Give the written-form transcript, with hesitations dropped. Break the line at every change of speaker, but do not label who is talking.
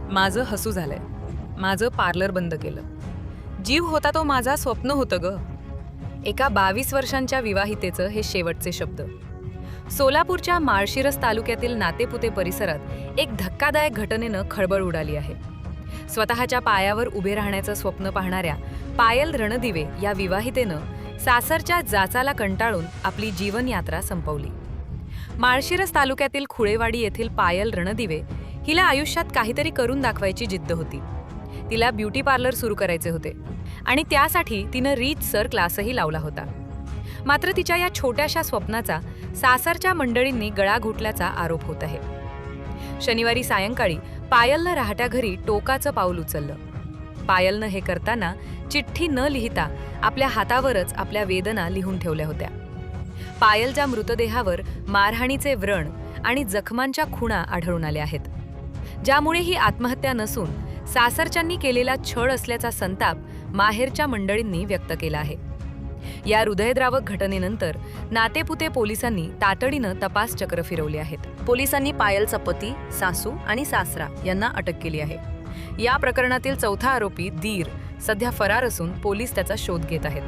माझं हसू झालंय. माझं पार्लर बंद केलं. जीव होता तो माझा स्वप्न होतं ग. एका 22 वर्षांच्या विवाहितेचं हे शेवटचे शब्द. सोलापूरच्या माळशिरस तालुक्यातील नातेपुते परिसरात एक धक्कादायक घटनेनं खळबळ उडाली आहे. स्वतःच्या पायावर उभे राहण्याचं स्वप्न पाहणाऱ्या पायल रणदिवे या विवाहितेनं सासरच्या जाचाला कंटाळून आपली जीवनयात्रा संपवली. माळशिरस तालुक्यातील खुळेवाडी येथील पायल रणदिवे हिला आयुष्यात काहीतरी करून दाखवायची जिद्द होती. तिला ब्युटी पार्लर सुरू करायचे होते आणि त्यासाठी तिनं रीतसर क्लासही लावला होता. मात्र तिच्या या छोट्याशा स्वप्नाचा सासरच्या मंडळींनी गळा घुटल्याचा आरोप होत आहे. शनिवारी सायंकाळी पायलनं राहत्या घरी टोकाचं पाऊल उचललं. पायलनं हे करताना चिठ्ठी न लिहिता आपल्या हातावरच आपल्या वेदना लिहून ठेवल्या होत्या. पायलच्या मृतदेहावर मारहाणीचे व्रण आणि जखमांच्या खुणा आढळून आल्या आहेत, ज्यामुळे ही आत्महत्या नसून सासरच्यांनी केलेला छळ असल्याचा संताप माहेरच्या मंडळींनी व्यक्त केला आहे. या हृदयद्रावक घटनेनंतर नातेपुते पोलिसांनी तातडीनं तपास चक्र फिरवले आहेत. पोलिसांनी पायलचा पती, सासू आणि सासरा यांना अटक केली आहे. या प्रकरणातील चौथा आरोपी दीर सध्या फरार असून पोलीस त्याचा शोध घेत आहेत.